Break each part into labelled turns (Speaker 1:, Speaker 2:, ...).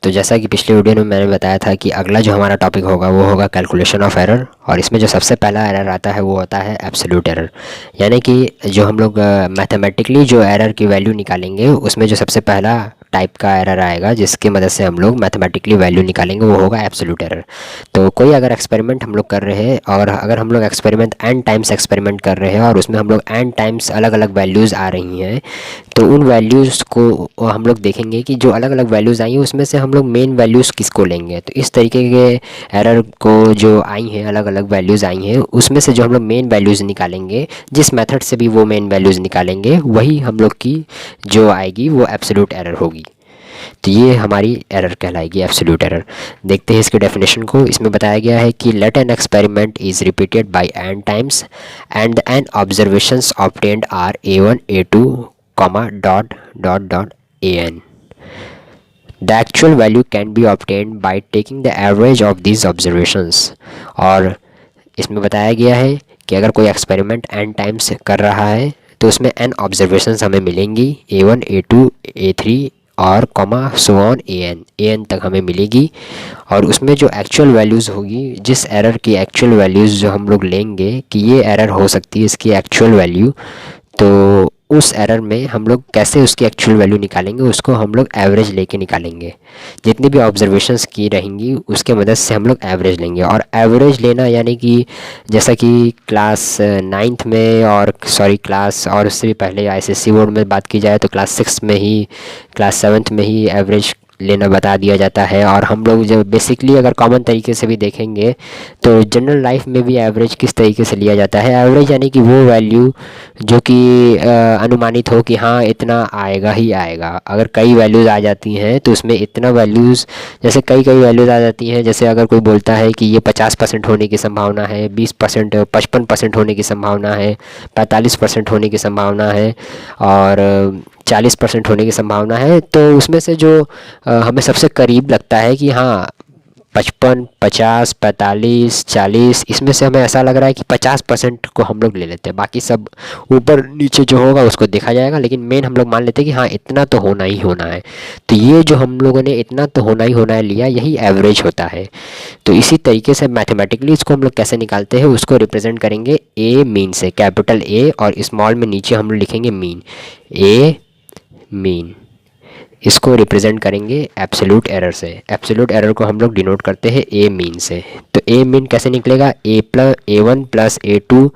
Speaker 1: तो जैसा कि पिछले वीडियो में मैंने बताया था कि अगला जो हमारा टॉपिक होगा वो होगा कैलकुलेशन ऑफ एरर। और इसमें जो सबसे पहला एरर आता है वो होता है एब्सोल्यूट एरर। यानी कि जो हम लोग मैथमेटिकली जो एरर की वैल्यू निकालेंगे उसमें जो सबसे पहला टाइप का एरर आएगा जिसकी मदद से हम लोग मैथमेटिकली वैल्यू निकालेंगे वो होगा एब्सोल्यूट एरर। तो कोई अगर एक्सपेरिमेंट हम लोग कर रहे हैं और अगर हम लोग एक्सपेरिमेंट एन टाइम्स एक्सपेरिमेंट कर रहे हैं और उसमें हम लोग एन टाइम्स अलग अलग वैल्यूज़ आ रही हैं, तो उन वैल्यूज़ को हम लोग देखेंगे कि जो अलग अलग वैल्यूज़ आई हैं उसमें से हम लोग मेन वैल्यूज़ किसको लेंगे। तो इस तरीके के एरर को जो आई हैं अलग अलग वैल्यूज़ आई हैं उसमें से जो हम लोग मेन वैल्यूज़ निकालेंगे, जिस मेथड से भी वो मेन वैल्यूज़ निकालेंगे वही हम लोग की जो आएगी वो एब्सोल्यूट एरर होगी। तो ये हमारी एरर कहलाएगी एब्सोल्यूट एरर। देखते हैं इसके डेफिनेशन को। इसमें बताया गया है कि let n experiment is repeated by n times and the n observations obtained are A1 A2 dot dot dot an. The actual value can be obtained by taking the average of these observations. और इसमें बताया गया है कि अगर कोई experiment n times कर रहा है तो उसमें n ऑब्जर्वेशंस हमें मिलेंगी A1 A2 A3 और सो ऑन an तक हमें मिलेगी। और उसमें जो एक्चुअल वैल्यूज़ होगी, जिस एरर की एक्चुअल वैल्यूज़ जो हम लोग लेंगे कि ये एरर हो सकती है इसकी एक्चुअल वैल्यू, तो उस एरर में हम लोग कैसे उसकी एक्चुअल वैल्यू निकालेंगे उसको हम लोग एवरेज लेके निकालेंगे। जितनी भी ऑब्जर्वेशंस की रहेंगी उसके मदद से हम लोग एवरेज लेंगे। और एवरेज लेना यानी कि जैसा कि क्लास नाइन्थ में और क्लास और उससे भी पहले आईसीएसई बोर्ड में बात की जाए तो क्लास सिक्स में ही, क्लास सेवन्थ में ही एवरेज लेना बता दिया जाता है। और हम लोग जब बेसिकली अगर कॉमन तरीके से भी देखेंगे तो जनरल लाइफ में भी एवरेज किस तरीके से लिया जाता है। एवरेज यानी कि वो वैल्यू जो कि अनुमानित हो कि हाँ इतना आएगा ही आएगा। अगर कई वैल्यूज़ आ जाती हैं तो उसमें इतना वैल्यूज़, जैसे कई वैल्यूज़ आ जाती हैं, जैसे अगर कोई बोलता है कि ये 50% होने की संभावना है, 20%, 55% होने की संभावना है, 45% होने की संभावना है और 40% होने की संभावना है, तो उसमें से जो हमें सबसे करीब लगता है कि हाँ 55, 50, 45, 40, इसमें से हमें ऐसा लग रहा है कि 50% को हम लोग ले लेते हैं। बाकी सब ऊपर नीचे जो होगा उसको देखा जाएगा, लेकिन मेन हम लोग मान लेते हैं कि हाँ इतना तो होना ही होना है। तो ये जो हम लोगों ने इतना तो होना ही होना है लिया, यही एवरेज होता है। तो इसी तरीके से मैथमेटिकली इसको हम लोग कैसे निकालते हैं उसको रिप्रेजेंट करेंगे ए मीन से, कैपिटल ए और स्मॉल में नीचे हम लोग लिखेंगे मीन, ए मीन। इसको रिप्रेजेंट करेंगे एब्सोल्यूट एरर से। एब्सोल्यूट एरर को हम लोग डिनोट करते हैं ए मीन से। तो ए मीन कैसे निकलेगा, A1 प्लस A2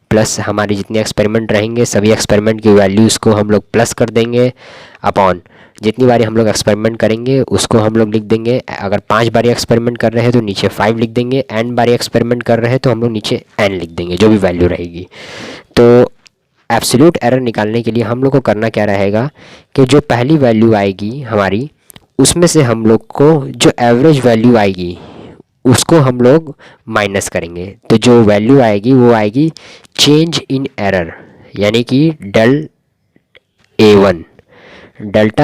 Speaker 1: प्लस हमारे जितने एक्सपेरिमेंट रहेंगे सभी एक्सपेरिमेंट की वैल्यूज़ को हम लोग प्लस कर देंगे अपॉन जितनी बारी हम लोग एक्सपेरिमेंट करेंगे उसको हम लोग लिख देंगे। अगर 5 बारी एक्सपेरिमेंट कर रहे हैं तो नीचे 5 लिख देंगे, n बारी एक्सपेरिमेंट कर रहे हैं तो हम लोग नीचे n लिख देंगे जो भी वैल्यू रहेगी। तो एब्सोल्यूट एरर निकालने के लिए हम लोग को करना क्या रहेगा कि जो पहली वैल्यू आएगी हमारी उसमें से हम लोग को जो एवरेज वैल्यू आएगी उसको हम लोग माइनस करेंगे। तो जो वैल्यू आएगी वो आएगी चेंज इन एरर, यानी कि डेल्टा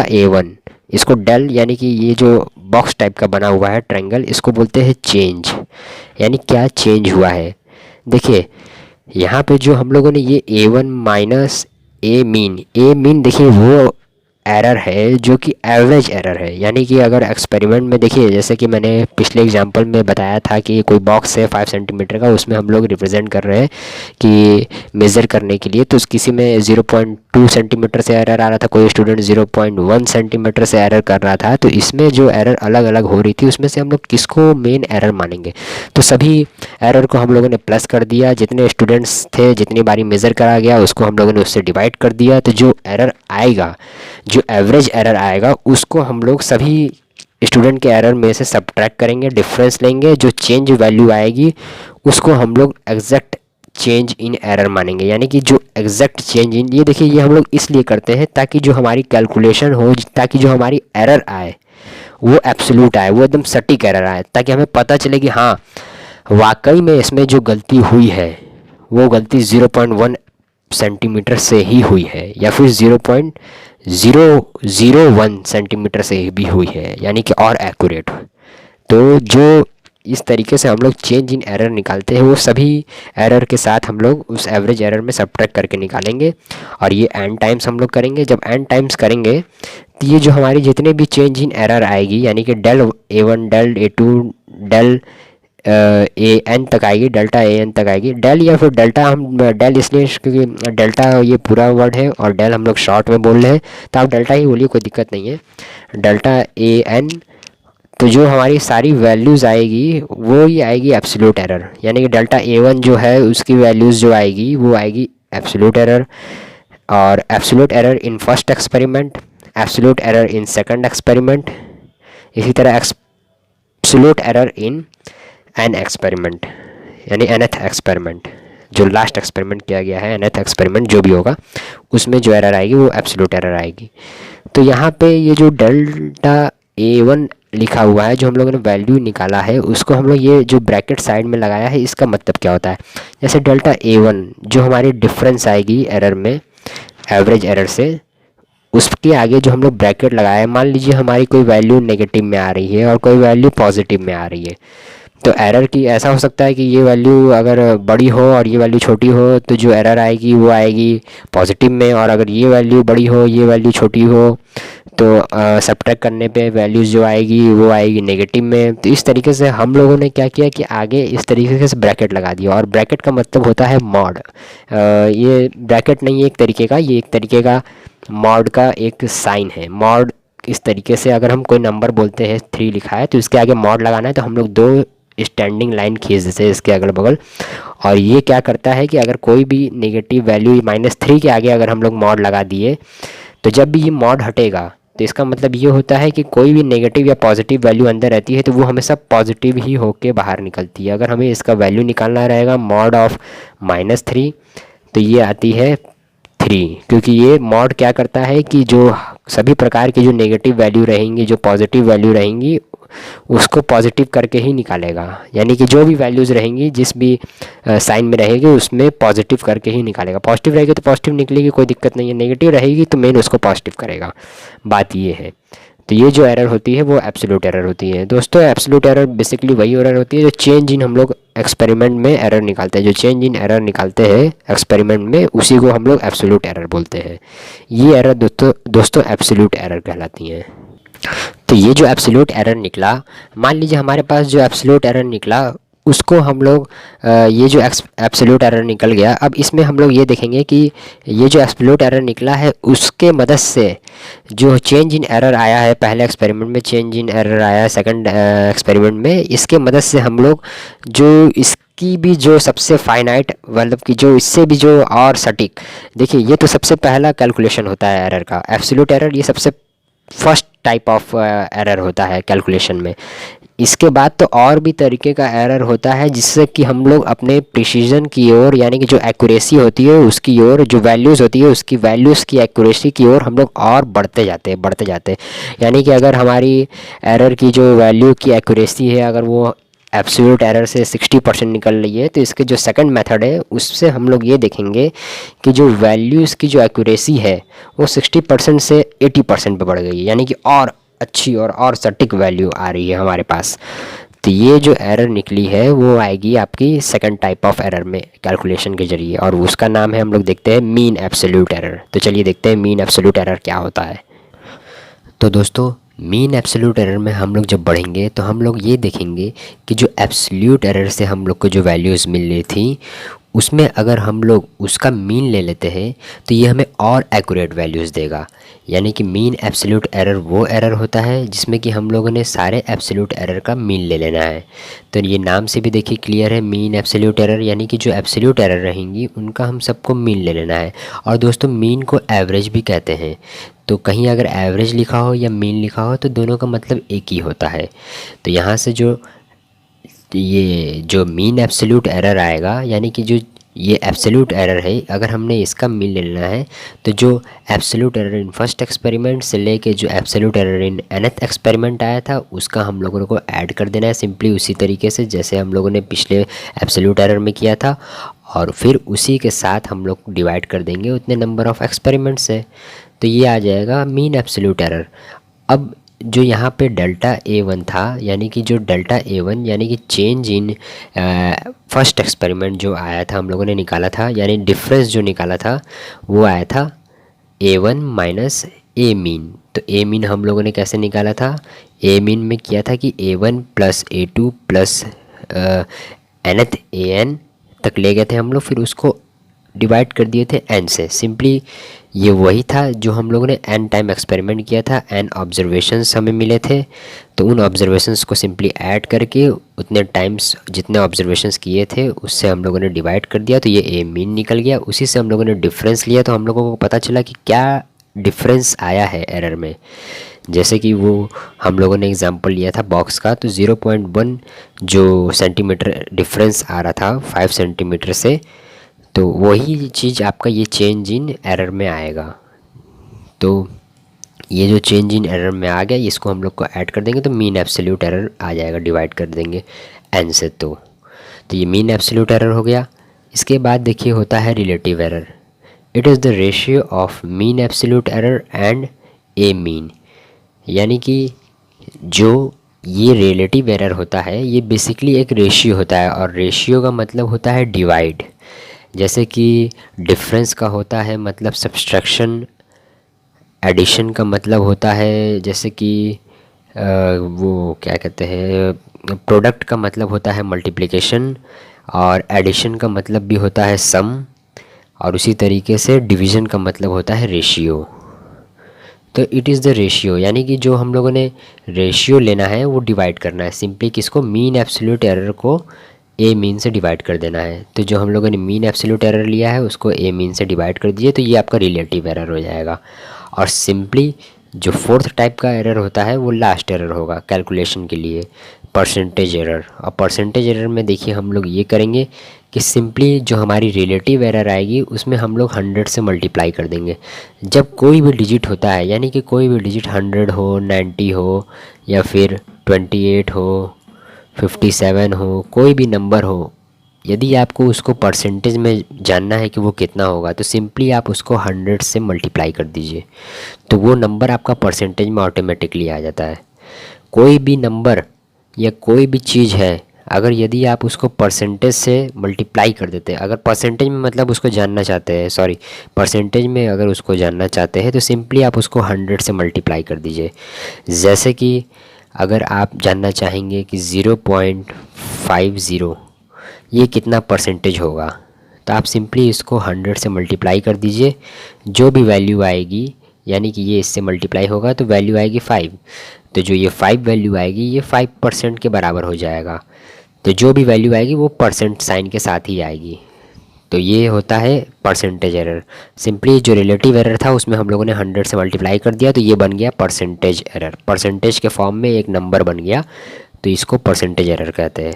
Speaker 1: A1। इसको डेल यानी कि ये जो बॉक्स टाइप का बना हुआ है ट्रायंगल, इसको बोलते हैं चेंज, यानी क्या चेंज हुआ है। देखिए यहाँ पे जो हम लोगों ने ये A1 माइनस ए मीन देखिए वो एरर है जो कि एवरेज एरर है। यानी कि अगर एक्सपेरिमेंट में देखिए, जैसे कि मैंने पिछले एग्जांपल में बताया था कि कोई बॉक्स है 5 सेंटीमीटर का, उसमें हम लोग रिप्रेजेंट कर रहे हैं कि मेज़र करने के लिए, तो किसी में 0.2 सेंटीमीटर से एरर आ रहा था, कोई स्टूडेंट 0.1 सेंटीमीटर से एरर कर रहा था। तो इसमें जो एरर अलग अलग हो रही थी उसमें से हम लोग किसको मेन एरर मानेंगे। तो सभी एरर को हम लोगों ने प्लस कर दिया, जितने स्टूडेंट्स थे जितनी बारी मेज़र करा गया उसको हम लोगों ने उससे डिवाइड कर दिया। तो जो एरर आएगा, जो एवरेज एरर आएगा उसको हम लोग सभी स्टूडेंट के एरर में से सब्ट्रैक्ट करेंगे, डिफरेंस लेंगे, जो चेंज वैल्यू आएगी उसको हम लोग एग्जैक्ट चेंज इन एरर मानेंगे। यानी कि जो एग्जैक्ट चेंज इन, ये देखिए ये हम लोग इसलिए करते हैं ताकि जो हमारी कैलकुलेशन हो, ताकि जो हमारी एरर आए वो एब्सोल्यूट आए, वो एकदम सटीक एरर आए, ताकि हमें पता चले कि हाँ वाकई में इसमें जो गलती हुई है वो गलती 0.1 सेंटीमीटर से ही हुई है या फिर 0.001 सेंटीमीटर से भी हुई है, यानी कि और एक्यूरेट। तो जो इस तरीके से हम लोग चेंज इन एरर निकालते हैं, वो सभी एरर के साथ हम लोग उस एवरेज एरर में सब्ट्रैक्ट करके निकालेंगे। और ये n टाइम्स हम लोग करेंगे। जब n टाइम्स करेंगे तो ये जो हमारी जितने भी चेंज इन एरर आएगी, यानी कि del A1 del A2 del A N तक आएगी, डेल्टा ए एन तक आएगी। डेल या फिर डेल्टा, हम डेल इसलिए क्योंकि डेल्टा ये पूरा वर्ड है और डेल हम लोग शॉर्ट में बोल रहे हैं, तो आप डेल्टा ही बोलिए, कोई दिक्कत नहीं है। डेल्टा ए एन, तो जो हमारी सारी वैल्यूज़ आएगी वो ही आएगी एब्सोल्यूट एरर, यानी कि डेल्टा A1 जो है उसकी वैल्यूज़ जो आएगी वो आएगी एब्सोल्यूट एरर। और absolute error in first experiment, absolute error in second experiment, इसी तरह absolute error in an experiment, यानी nth एक्सपेरिमेंट, जो लास्ट एक्सपेरिमेंट किया गया है, nth एक्सपेरिमेंट जो भी होगा उसमें जो एरर आएगी वो एब्सोल्यूट एरर आएगी। तो यहाँ पे ये जो डेल्टा A1 लिखा हुआ है, जो हम लोगों ने वैल्यू निकाला है, उसको हम लोग ये जो ब्रैकेट साइड में लगाया है, इसका मतलब क्या होता है। जैसे डेल्टा A1 जो हमारी डिफरेंस आएगी एरर में एवरेज एरर से, उसके आगे जो हम लोग ब्रैकेट लगाए हैं, मान लीजिए हमारी कोई वैल्यू नेगेटिव में आ रही है और कोई वैल्यू पॉजिटिव में आ रही है, तो एरर की ऐसा हो सकता है कि ये वैल्यू अगर बड़ी हो और ये वैल्यू छोटी हो तो जो एरर आएगी वो आएगी पॉजिटिव में, और अगर ये वैल्यू बड़ी हो ये वैल्यू छोटी हो तो सब्ट्रैक्ट करने पे वैल्यूज़ जो आएगी वो आएगी नेगेटिव में। तो इस तरीके से हम लोगों ने क्या किया कि आगे इस तरीके से ब्रैकेट लगा दिया, और ब्रैकेट का मतलब होता है मॉड। ये ब्रैकेट नहीं है एक तरीके का, ये एक तरीके का मॉड का एक साइन है। मॉड इस तरीके से, अगर हम कोई नंबर बोलते हैं 3 लिखा है तो इसके आगे मॉड लगाना है, तो हम लोग 2 स्टैंडिंग लाइन खींच देते हैं इसके अगल बगल। और ये क्या करता है कि अगर कोई भी नेगेटिव वैल्यू -3 के आगे अगर हम लोग मॉड लगा दिए, तो जब भी ये मॉड हटेगा तो इसका मतलब ये होता है कि कोई भी नेगेटिव या पॉजिटिव वैल्यू अंदर रहती है तो वो हमेशा पॉजिटिव ही होके बाहर निकलती है। अगर हमें इसका वैल्यू निकालना रहेगा मॉड ऑफ -3, तो ये आती है 3, क्योंकि ये मॉड क्या करता है कि जो सभी प्रकार की जो नेगेटिव वैल्यू रहेंगी, जो पॉजिटिव वैल्यू रहेंगी, उसको पॉजिटिव करके ही निकालेगा। यानी कि जो भी वैल्यूज़ रहेंगी जिस भी साइन में रहेगी उसमें पॉजिटिव करके ही निकालेगा। पॉजिटिव रहेगी तो पॉजिटिव निकलेगी, कोई दिक्कत नहीं है। नेगेटिव रहेगी तो मेन उसको पॉजिटिव करेगा, बात ये है। तो ये जो एरर होती है वो एब्सोल्यूट एरर होती है। दोस्तों एब्सोल्यूट एरर बेसिकली वही एरर होती है जो चेंज इन हम लोग एक्सपेरिमेंट में एरर निकालते हैं। जो चेंज इन एरर निकालते हैं एक्सपेरिमेंट में उसी को हम लोग एब्सोल्यूट एरर बोलते हैं। ये एरर दोस्तों एब्सोल्यूट एरर कहलाती हैं। तो ये जो एब्सोल्यूट एरर निकला, मान लीजिए हमारे पास जो एब्सोल्यूट एरर निकला उसको हम लोग ये जो एब्सोल्यूट एरर निकल गया, अब इसमें हम लोग ये देखेंगे कि ये जो एब्सोल्यूट एरर निकला है उसके मदद से जो चेंज इन एरर आया है, पहले एक्सपेरिमेंट में चेंज इन एरर आया है, सेकंड एक्सपेरिमेंट में, इसके मदद से हम लोग जो इसकी भी जो सबसे फाइनाइट, मतलब कि जो इससे भी जो और सटीक, देखिए ये तो सबसे पहला कैलकुलेशन होता है एरर का, एब्सोल्यूट एरर ये सबसे फर्स्ट टाइप ऑफ एरर होता है कैलकुलेशन में। इसके बाद तो और भी तरीके का एरर होता है जिससे कि हम लोग अपने प्रिसीजन की ओर, यानी कि जो एक्यूरेसी होती है उसकी ओर, जो वैल्यूज़ होती है उसकी वैल्यूज़ की एक्यूरेसी की ओर हम लोग और बढ़ते जाते हैं। यानी कि अगर हमारी एरर की जो वैल्यू की एक्यूरेसी है अगर वो एब्सोल्यूट एरर से 60% निकल रही है, तो इसके जो सेकंड मेथड है उससे हम लोग ये देखेंगे कि जो वैल्यूज़ की जो एक्यूरेसी है वो 60% से 80% पे बढ़ गई है, यानी कि और अच्छी और सटीक वैल्यू आ रही है हमारे पास। तो ये जो एरर निकली है वो आएगी आपकी सेकंड टाइप ऑफ एरर में कैलकुलेशन के जरिए, और उसका नाम है, हम लोग देखते हैं, मीन एब्सोल्यूट एरर। तो चलिए देखते हैं मीन एब्सोल्यूट एरर क्या होता है। तो दोस्तों मीन एब्सोल्यूट एरर में हम लोग जब बढ़ेंगे तो हम लोग ये देखेंगे कि जो एब्सोल्यूट एरर से हम लोग को जो वैल्यूज़ मिल रही थी उसमें अगर हम लोग उसका मीन ले लेते हैं तो ये हमें और एक्यूरेट वैल्यूज़ देगा। यानी कि मीन एब्सोल्यूट एरर वो एरर होता है जिसमें कि हम लोगों ने सारे एब्सोल्यूट एरर का मीन ले लेना है। तो ये नाम से भी देखिए क्लियर है, मीन एब्सोल्यूट एरर, यानी कि जो एब्सोल्यूट एरर रहेंगी उनका हम सबको मीन ले लेना है। और दोस्तों मीन को एवरेज भी कहते हैं, तो कहीं अगर एवरेज लिखा हो या मीन लिखा हो तो दोनों का मतलब एक ही होता है। तो यहाँ से ये जो मीन एब्सोल्यूट एरर आएगा, यानी कि जो ये एब्सोल्यूट एरर है, अगर हमने इसका मीन ले लेना है तो जो absolute error in first experiment से लेके जो absolute error in nth experiment आया था उसका हम लोगों को ऐड कर देना है, सिंपली उसी तरीके से जैसे हम लोगों ने पिछले एब्सोल्यूट एरर में किया था, और फिर उसी के साथ हम लोग डिवाइड कर देंगे उतने नंबर ऑफ एक्सपेरिमेंट से। तो ये आ जाएगा मीन एब्सोल्यूट एरर। अब जो यहाँ पे डेल्टा A1 था, यानी कि जो डेल्टा A1 यानी कि चेंज इन फर्स्ट एक्सपेरिमेंट जो आया था हम लोगों ने निकाला था, यानी डिफरेंस जो निकाला था वो आया था A1 माइनस ए मीन। तो ए मीन हम लोगों ने कैसे निकाला था, ए मीन में किया था कि A1 plus A2 plus nth AN तक ले गए थे हम लोग, फिर उसको डिवाइड कर दिए थे n से। सिंपली ये वही था जो हम लोगों ने n टाइम एक्सपेरिमेंट किया था, n ऑब्जर्वेशंस हमें मिले थे, तो उन ऑब्जर्वेशंस को सिंपली ऐड करके उतने टाइम्स जितने ऑब्जर्वेशंस किए थे उससे हम लोगों ने डिवाइड कर दिया, तो ये ए मीन निकल गया। उसी से हम लोगों ने डिफरेंस लिया, तो हम लोगों को पता चला कि क्या डिफरेंस आया है एरर में। जैसे कि वो हम लोगों ने एग्जांपल लिया था बॉक्स का, तो 0.1 जो सेंटीमीटर डिफरेंस आ रहा था 5 सेंटीमीटर से, तो वही चीज़ आपका ये चेंज इन एरर में आएगा। तो ये जो चेंज इन एरर में आ गया, इसको हम लोग को ऐड कर देंगे तो मीन एब्सोल्यूट एरर आ जाएगा, डिवाइड कर देंगे n से। तो ये मीन एब्सोल्यूट एरर हो गया। इसके बाद देखिए होता है relative error. It is the ratio of mean absolute error and A mean, यानी कि जो ये रिलेटिव एरर होता है ये बेसिकली एक रेशियो होता है, और रेशियो का मतलब होता है डिवाइड। जैसे कि डिफरेंस का होता है मतलब सब्सट्रैक्शन, एडिशन का मतलब होता है जैसे कि वो क्या कहते हैं, प्रोडक्ट का मतलब होता है मल्टीप्लिकेशन, और एडिशन का मतलब भी होता है सम, और उसी तरीके से डिवीज़न का मतलब होता है रेशियो। तो इट इज़ द रेशियो, यानी कि जो हम लोगों ने रेशियो लेना है वो डिवाइड करना है, सिंपली किसको, मीन एब्सोल्यूट एरर को ए मीन से डिवाइड कर देना है। तो जो हम लोगों ने मीन एब्सोल्यूट एरर लिया है उसको ए मीन से डिवाइड कर दीजिए, तो ये आपका रिलेटिव एरर हो जाएगा। और सिंपली जो फोर्थ टाइप का एरर होता है वो लास्ट एरर होगा कैलकुलेशन के लिए, परसेंटेज एरर। और परसेंटेज एरर में देखिए हम लोग ये करेंगे कि सिंपली जो हमारी रिलेटिव एरर आएगी उसमें हम लोग 100 से मल्टीप्लाई कर देंगे। जब कोई भी डिजिट होता है, यानी कि कोई भी डिजिट 100 हो, 90 हो, या फिर 28 हो, 57 हो, कोई भी नंबर हो, यदि आपको उसको परसेंटेज में जानना है कि वो कितना होगा, तो सिंपली आप उसको 100 से मल्टीप्लाई कर दीजिए, तो वो नंबर आपका परसेंटेज में ऑटोमेटिकली आ जाता है। कोई भी नंबर या कोई भी चीज़ है, अगर यदि आप उसको परसेंटेज से मल्टीप्लाई कर देते हैं, अगर परसेंटेज में मतलब उसको जानना चाहते हैं, सॉरी परसेंटेज में अगर उसको जानना चाहते हैं, तो सिंपली आप उसको 100 से मल्टीप्लाई कर दीजिए। जैसे कि अगर आप जानना चाहेंगे कि 0.50 ये कितना परसेंटेज होगा, तो आप सिंपली इसको 100 से मल्टीप्लाई कर दीजिए, जो भी वैल्यू आएगी, यानी कि ये इससे मल्टीप्लाई होगा तो वैल्यू आएगी 5, तो जो ये 5 वैल्यू आएगी ये 5% के बराबर हो जाएगा। तो जो भी वैल्यू आएगी वो परसेंट साइन के साथ ही आएगी। तो ये होता है परसेंटेज एरर। सिंपली जो रिलेटिव एरर था उसमें हम लोगों ने 100 से मल्टीप्लाई कर दिया, तो ये बन गया परसेंटेज एरर, परसेंटेज के फॉर्म में एक नंबर बन गया, तो इसको परसेंटेज एरर कहते हैं।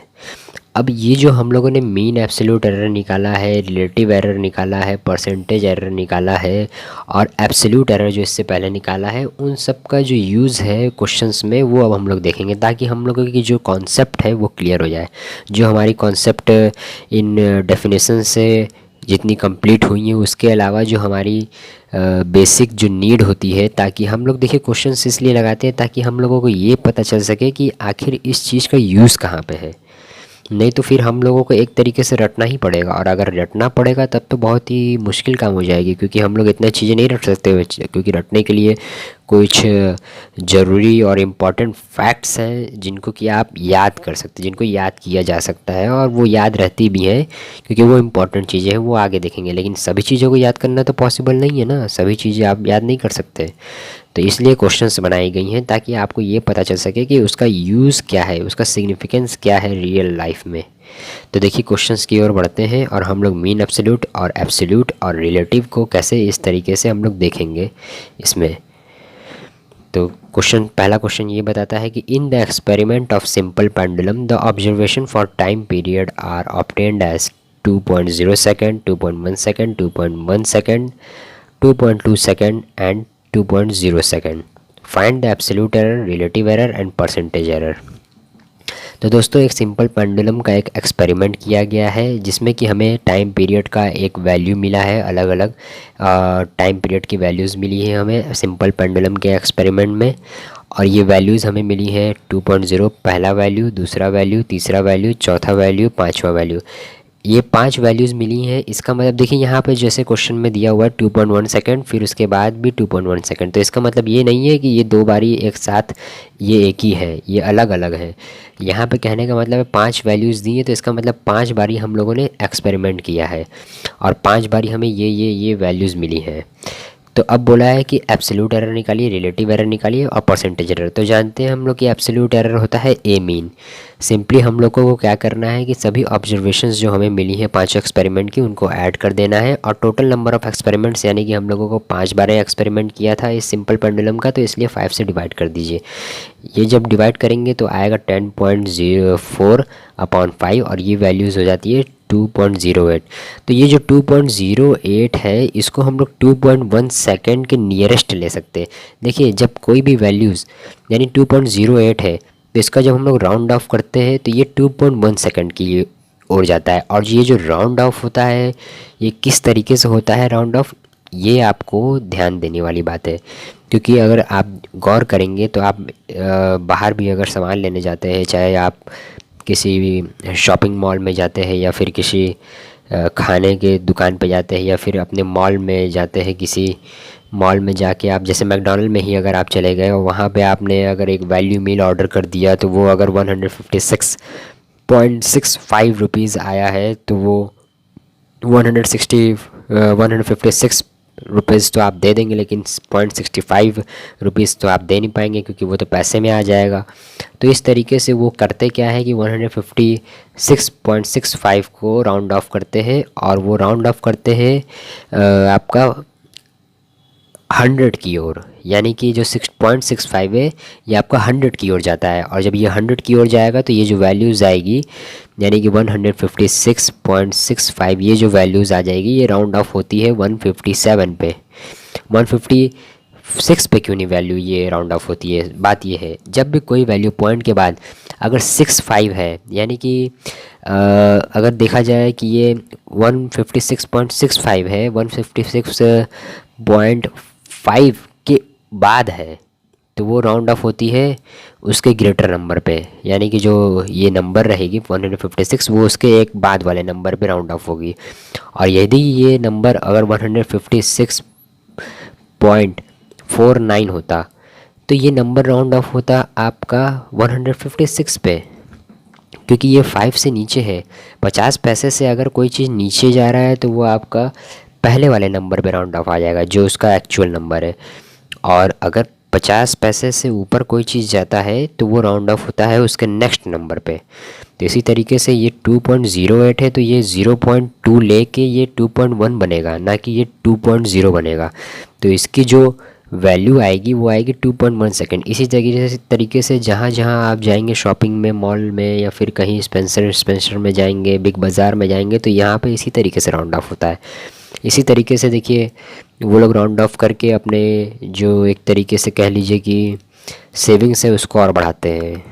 Speaker 1: अब ये जो हम लोगों ने मीन एब्सोल्यूट एरर निकाला है, रिलेटिव एरर निकाला है, परसेंटेज एरर निकाला है, और एब्सोल्यूट एरर जो इससे पहले निकाला है, उन सब का जो यूज़ है क्वेश्चंस में वो अब हम लोग देखेंगे, ताकि हम लोगों की जो कॉन्सेप्ट है वो क्लियर हो जाए। जो हमारी कॉन्सेप्ट इन डेफिनेशन से जितनी कंप्लीट हुई हैं, उसके अलावा जो हमारी बेसिक जो नीड होती है, ताकि हम लोग देखिए क्वेश्चंस इसलिए लगाते हैं ताकि हम लोगों को ये पता चल सके कि आखिर इस चीज़ का यूज़ कहाँ पे है। नहीं तो फिर हम लोगों को एक तरीके से रटना ही पड़ेगा, और अगर रटना पड़ेगा तब तो बहुत ही मुश्किल काम हो जाएगी, क्योंकि हम लोग इतनी चीज़ें नहीं रट सकते, क्योंकि रटने के लिए कुछ ज़रूरी और इम्पॉर्टेंट फैक्ट्स हैं जिनको कि आप याद कर सकते, जिनको याद किया जा सकता है, और वो याद रहती भी हैं क्योंकि वो इम्पॉर्टेंट चीज़ें हैं, वो आगे देखेंगे। लेकिन सभी चीज़ों को याद करना तो पॉसिबल नहीं है ना, सभी चीज़ें आप याद नहीं कर सकते। तो इसलिए क्वेश्चंस बनाई गई हैं ताकि आपको ये पता चल सके कि उसका यूज़ क्या है, उसका सिग्निफिकेंस क्या है रियल लाइफ में। तो देखिए क्वेश्चंस की ओर बढ़ते हैं, और हम लोग मीन एब्सोल्यूट और एब्सोल्यूट और रिलेटिव को कैसे इस तरीके से हम लोग देखेंगे इसमें। तो पहला क्वेश्चन ये बताता है कि in the experiment of simple pendulum the observation for time period are obtained as 2.0 second, 2.1 second, 2.1 second, 2.2 second and 2.0 second. Find the absolute error, relative error and percentage error. तो दोस्तों एक सिंपल पेंडुलम का एक experiment किया गया है जिसमें कि हमें टाइम पीरियड का एक वैल्यू मिला है, अलग अलग टाइम पीरियड की वैल्यूज़ मिली है हमें सिंपल पेंडुलम के एक्सपेरिमेंट में। और ये वैल्यूज़ हमें मिली है 2.0 पहला वैल्यू, दूसरा वैल्यू, तीसरा वैल्यू, चौथा वैल्यू, पांचवा वैल्यू। ये 5 वैल्यूज़ मिली हैं। इसका मतलब देखिए यहाँ पे जैसे क्वेश्चन में दिया हुआ है 2.1 सेकंड, फिर उसके बाद भी 2.1 सेकंड। तो इसका मतलब ये नहीं है कि ये दो बारी एक साथ ये एक ही है, ये अलग अलग है। यहाँ पे कहने का मतलब है 5 वैल्यूज़ दी हैं, तो इसका मतलब 5 बारी हम लोगों ने एक्सपेरिमेंट किया है और 5 बारी हमें ये वैल्यूज़ मिली हैं। तो अब बोला है कि एब्सोल्यूट एरर निकालिए, रिलेटिव एरर निकालिए और परसेंटेज एरर। तो जानते हैं हम लोग कि एब्सोल्यूट एरर होता है ए मीन। सिंपली हम लोगों को क्या करना है कि सभी ऑब्जर्वेशंस जो हमें मिली हैं 5 एक्सपेरिमेंट की, उनको ऐड कर देना है और टोटल नंबर ऑफ़ एक्सपेरिमेंट्स, यानी कि हम लोगों को 5 बार एक्सपेरिमेंट किया था इस सिंपल पेंडुलम का, तो इसलिए 5 से डिवाइड कर दीजिए। ये जब डिवाइड करेंगे तो आएगा 10.04/5 और ये वैल्यूज़ हो जाती है 2.08। तो ये जो 2.08 है इसको हम लोग 2.1 सेकेंड के नियरेस्ट ले सकते हैं। देखिए जब कोई भी वैल्यूज़ यानी 2.08 है तो इसका जब हम लोग राउंड ऑफ करते हैं तो ये 2.1 सेकेंड की ओर जाता है। और ये जो राउंड ऑफ होता है ये किस तरीके से होता है राउंड ऑफ, ये आपको ध्यान देने वाली बात है। क्योंकि अगर आप गौर करेंगे तो आप बाहर भी अगर सामान लेने जाते हैं, चाहे आप किसी भी शॉपिंग मॉल में जाते हैं या फिर किसी खाने के दुकान पे जाते हैं या फिर अपने मॉल में जाते हैं, किसी मॉल में जाके आप जैसे मैकडॉनल्ड में ही अगर आप चले गए और वहाँ पे आपने अगर एक वैल्यू मील ऑर्डर कर दिया तो वो अगर 156.65 रुपीज़ आया है तो वो 156 रुपीज़ तो आप दे देंगे, लेकिन 0.65 रुपीज़ तो आप दे नहीं पाएंगे क्योंकि वो तो पैसे में आ जाएगा। तो इस तरीके से वो करते क्या है कि 156.65 को राउंड ऑफ करते हैं और वो राउंड ऑफ करते हैं आपका 100 की ओर, यानी कि जो 6.65 है ये आपका 100 की ओर जाता है। और जब ये 100 की ओर जाएगा तो ये जो वैल्यूज़ आएगी यानी कि 156.65 ये जो वैल्यूज़ आ जाएगी ये राउंड ऑफ होती है 157 पे। 156 पे क्यों नहीं वैल्यू ये राउंड ऑफ होती है, बात ये है जब भी कोई वैल्यू पॉइंट के बाद अगर 65 है, यानी कि अगर देखा जाए कि ये 156.65 है, 156.5 के बाद है तो वो राउंड ऑफ होती है उसके ग्रेटर नंबर पे, यानी कि जो ये नंबर रहेगी 156 वो उसके एक बाद वाले नंबर पे राउंड ऑफ होगी। और यदि ये नंबर अगर 156.49 होता तो ये नंबर राउंड ऑफ होता आपका 156 पे, क्योंकि ये 5 से नीचे है। 50 पैसे से अगर कोई चीज़ नीचे जा रहा है तो वो आपका पहले वाले नंबर पे राउंड ऑफ आ जाएगा जो उसका एक्चुअल नंबर है। और अगर 50 पैसे से ऊपर कोई चीज़ जाता है तो वो राउंड ऑफ होता है उसके नेक्स्ट नंबर पे। तो इसी तरीके से ये 2.08 है तो ये 0.2 लेके ये 2.1 बनेगा, ना कि ये 2.0 बनेगा। तो इसकी जो वैल्यू आएगी वो आएगी 2.1 सेकेंड। इसी तरीके से जहाँ जहाँ आप जाएंगे शॉपिंग में, मॉल में या फिर कहीं स्पेंसर में जाएंगे, बिग बाज़ार में जाएंगे तो यहाँ पे इसी तरीके से राउंड ऑफ होता है। इसी तरीके से देखिए वो लोग राउंड ऑफ करके अपने जो एक तरीके से कह लीजिए कि सेविंग्स है उसको और बढ़ाते हैं।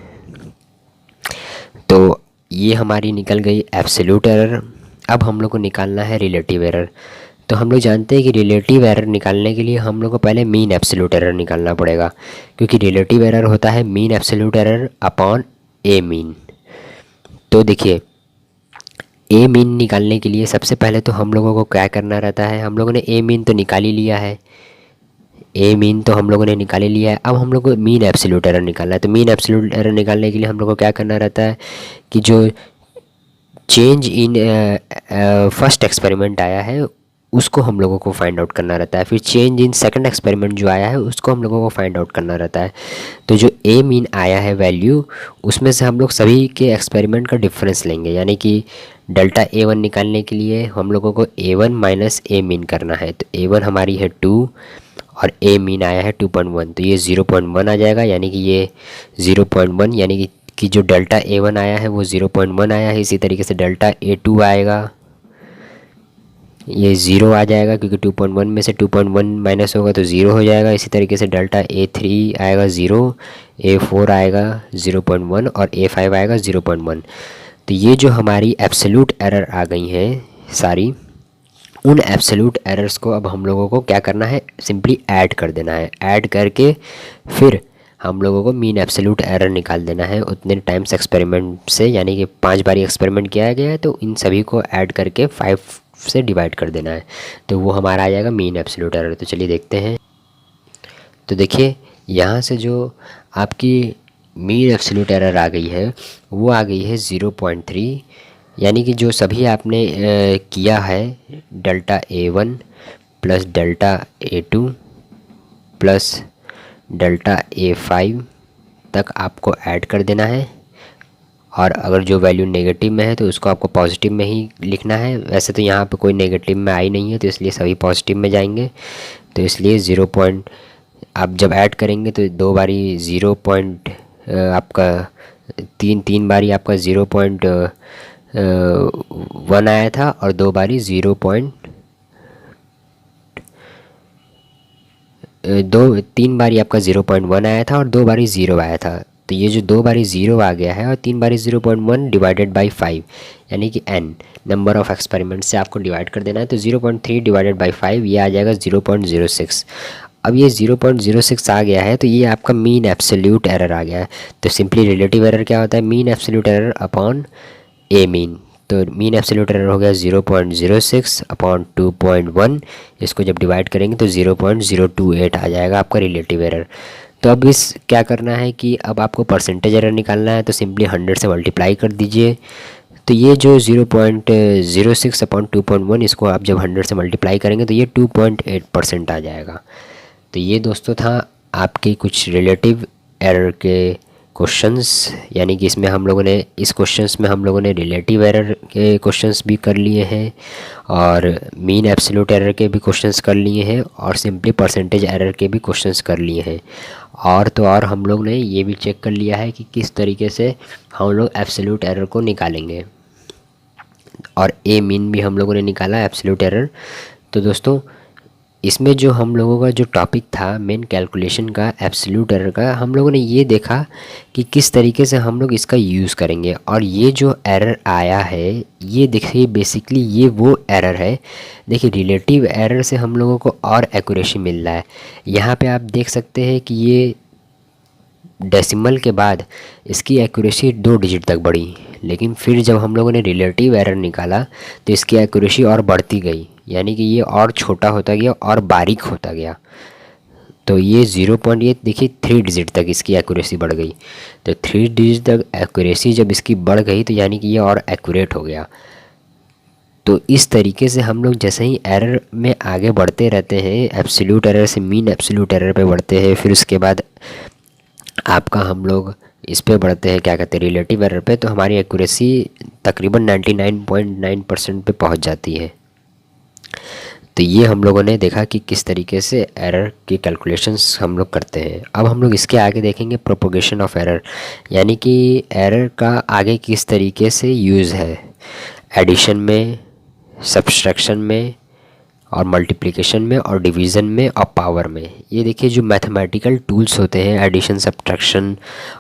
Speaker 1: तो ये हमारी निकल गई एब्सोल्यूट एरर। अब हम लोग को निकालना है रिलेटिव एरर। तो हम लोग जानते हैं कि रिलेटिव एरर निकालने के लिए हम लोग को पहले मीन एब्सोल्यूट एरर निकालना पड़ेगा, क्योंकि रिलेटिव एरर होता है मीन एब्सोल्यूट एरर अपॉन ए मीन। तो देखिए ए मीन निकालने के लिए सबसे पहले तो हम लोगों को क्या करना रहता है, हम लोगों ने ए मीन तो निकाल ही लिया है, ए मीन तो हम लोगों ने निकाल ही लिया है। अब हम लोग को मीन एब्सोल्यूट एरर निकालना है। तो मीन एब्सोल्यूट एरर निकालने के लिए हम लोग को क्या करना रहता है कि जो चेंज इन फर्स्ट एक्सपेरिमेंट आया है उसको हम लोगों को फाइंड आउट करना रहता है, फिर चेंज इन सेकंड एक्सपेरिमेंट जो आया है उसको हम लोगों को फाइंड आउट करना रहता है। तो जो ए मीन आया है वैल्यू उसमें से हम लोग सभी के एक्सपेरिमेंट का डिफरेंस लेंगे, यानी कि डेल्टा A1 निकालने के लिए हम लोगों को A1 माइनस ए मीन करना है। तो A1 हमारी है 2 और ए मीन आया है 2.1, तो ये 0.1 आ जाएगा, यानी कि ये 0.1 यानी कि जो डेल्टा A1 आया है वो 0.1 आया है। इसी तरीके से डेल्टा A2 आएगा ये ज़ीरो आ जाएगा क्योंकि 2.1 में से 2.1 माइनस होगा तो ज़ीरो हो जाएगा। इसी तरीके से डेल्टा A3 आएगा ज़ीरो, A4 आएगा 0.1 और A5 आएगा 0.1। तो ये जो हमारी एब्सोल्यूट एरर आ गई हैं सारी, उन एब्सोल्यूट एरर्स को अब हम लोगों को क्या करना है, सिंपली ऐड कर देना है। ऐड करके फिर हम लोगों को मीन एब्सोल्यूट एरर निकाल देना है उतने टाइम्स एक्सपेरिमेंट से, यानी कि 5 बारी एक्सपेरिमेंट किया गया है तो इन सभी को ऐड करके 5 से डिवाइड कर देना है, तो वो हमारा आ जाएगा मीन एब्सोल्यूट एरर। तो चलिए देखते हैं। तो देखिए यहाँ से जो आपकी मीन एब्सोल्यूट एरर आ गई है वो आ गई है 0.3, यानी कि जो सभी आपने किया है delta A1 plus delta A2 plus delta A5 तक आपको ऐड कर देना है, और अगर जो वैल्यू नेगेटिव में है तो उसको आपको पॉजिटिव में ही लिखना है। वैसे तो यहाँ पे कोई नेगेटिव में आई नहीं है तो इसलिए सभी पॉजिटिव में जाएंगे, तो इसलिए 0 पॉइंट आप जब ऐड करेंगे तो 2 बारी 0 पॉइंट आपका तीन बारी आपका 0.1 आया था और 2 बारी 3 बारी आपका 0.1 आया था और 2 बारी 0 आया था। तो ये जो 2 बारी 0 आ गया है और 3 बारी 0.1 डिवाइडेड बाई 5, यानी कि n नंबर ऑफ़ एक्सपेरिमेंट से आपको डिवाइड कर देना है। तो 0.3 डिवाइडेड बाई 5 ये आ जाएगा 0.06। अब ये 0.06 आ गया है तो ये आपका मीन एब्सोल्यूट एरर आ गया है। तो सिंपली रिलेटिव एरर क्या होता है, मीन एब्सोल्यूट एरर अपॉन ए मीन। तो मीन एब्सोल्यूट एरर हो गया 0.06 अपॉन 2.1, इसको जब डिवाइड करेंगे तो 0.028 आ जाएगा आपका रिलेटिव एरर। तो अब इस क्या करना है कि अब आपको परसेंटेज एरर निकालना है, तो सिंपली 100 से मल्टीप्लाई कर दीजिए। तो ये जो 0.06 अपॉन 2.1 इसको आप जब 100 से मल्टीप्लाई करेंगे तो ये 2.8% आ जाएगा। तो ये दोस्तों था आपके कुछ रिलेटिव एरर के क्वेश्चंस, यानी कि इसमें हम लोगों ने इस क्वेश्चंस में हम लोगों ने रिलेटिव एरर के क्वेश्चंस भी कर लिए हैं और मीन एब्सोल्यूट एरर के भी क्वेश्चंस कर लिए हैं और सिंपली परसेंटेज एरर के भी क्वेश्चंस कर लिए हैं। और तो और हम लोग ने ये भी चेक कर लिया है कि किस तरीके से हम लोग एब्सोल्यूट एरर को निकालेंगे, और ए मीन भी हम लोगों ने निकाला एब्सोल्यूट एरर। तो दोस्तों इसमें जो हम लोगों का जो टॉपिक था मेन कैलकुलेशन का एब्सोल्यूट एरर का, हम लोगों ने ये देखा कि किस तरीके से हम लोग इसका यूज़ करेंगे। और ये जो एरर आया है ये देखिए बेसिकली ये वो एरर है, देखिए रिलेटिव एरर से हम लोगों को और एक्यूरेसी मिल रहा है। यहाँ पे आप देख सकते हैं कि ये डेसिमल के बाद इसकी एक्यूरेसी 2 डिजिट तक बढ़ी, लेकिन फिर जब हम लोगों ने रिलेटिव एरर निकाला तो इसकी एक्यूरेसी और बढ़ती गई, यानी कि ये और छोटा होता गया और बारीक होता गया। तो ये 0.8 देखिए 3 डिजिट तक इसकी एक्यूरेसी बढ़ गई। तो 3 डिजिट तक एक्यूरेसी जब इसकी बढ़ गई तो यानी कि ये और एक्यूरेट हो गया। तो इस तरीके से हम लोग जैसे ही एरर में आगे बढ़ते रहते हैं, एब्सोल्यूट एरर से मीन एब्सोल्यूट एरर पे बढ़ते हैं, फिर उसके बाद आपका हम लोग इस पे बढ़ते हैं क्या कहते हैं रिलेटिव एरर पे, तो हमारी एक्यूरेसी तकरीबन 99.9% पे पहुंच जाती है। तो ये हम लोगों ने देखा कि किस तरीके से एरर की कैलकुलेशंस हम लोग करते हैं। अब हम लोग इसके आगे देखेंगे प्रोपोगेशन ऑफ एरर, यानी कि एरर का आगे किस तरीके से यूज़ है एडिशन में, सब्सट्रैक्शन में और मल्टीप्लिकेशन में और डिवीज़न में और पावर में। ये देखिए जो मैथमेटिकल टूल्स होते हैं एडिशन, सब्ट्रैक्शन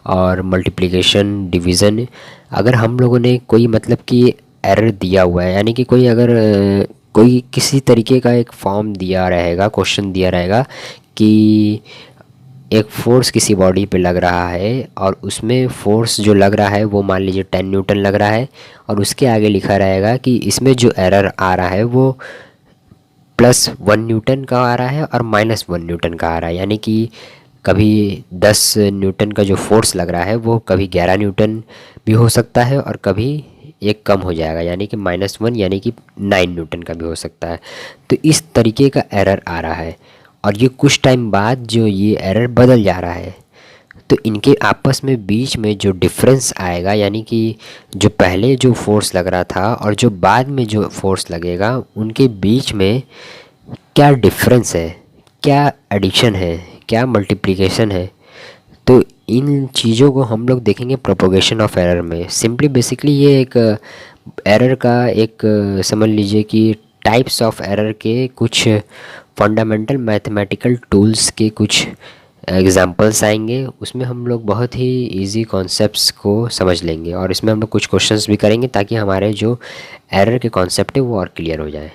Speaker 1: और मल्टीप्लिकेशन, डिवीज़न, अगर हम लोगों ने कोई मतलब कि एरर दिया हुआ है, यानी कि कोई अगर कोई किसी तरीके का एक फॉर्म दिया रहेगा, क्वेश्चन दिया रहेगा कि एक फोर्स किसी बॉडी पे लग रहा है और उसमें फोर्स जो लग रहा है वो मान लीजिए 10 न्यूटन लग रहा है, और उसके आगे लिखा रहेगा कि इसमें जो एरर आ रहा है वो +1 न्यूटन का आ रहा है और -1 न्यूटन का आ रहा है, यानी कि कभी 10 न्यूटन का जो फोर्स लग रहा है वो कभी 11 न्यूटन भी हो सकता है और कभी एक कम हो जाएगा, यानी कि -1 यानी कि 9 न्यूटन का भी हो सकता है। तो इस तरीके का एरर आ रहा है और ये कुछ टाइम बाद जो ये एरर बदल जा रहा है, तो इनके आपस में बीच में जो डिफरेंस आएगा, यानी कि जो पहले जो फोर्स लग रहा था और जो बाद में जो फोर्स लगेगा उनके बीच में क्या डिफरेंस है, क्या एडिशन है, क्या मल्टीप्लिकेशन है, तो इन चीज़ों को हम लोग देखेंगे प्रोपोगेशन ऑफ एरर में। सिंपली बेसिकली ये एक एरर का एक समझ लीजिए कि टाइप्स ऑफ एरर के कुछ फंडामेंटल मैथमेटिकल टूल्स के कुछ एग्जांपल्स आएंगे। उसमें हम लोग बहुत ही इजी कॉन्सेप्ट्स को समझ लेंगे और इसमें हम लोग कुछ क्वेश्चंस भी करेंगे ताकि हमारे जो एरर के कॉन्सेप्ट है वो और क्लियर हो जाए।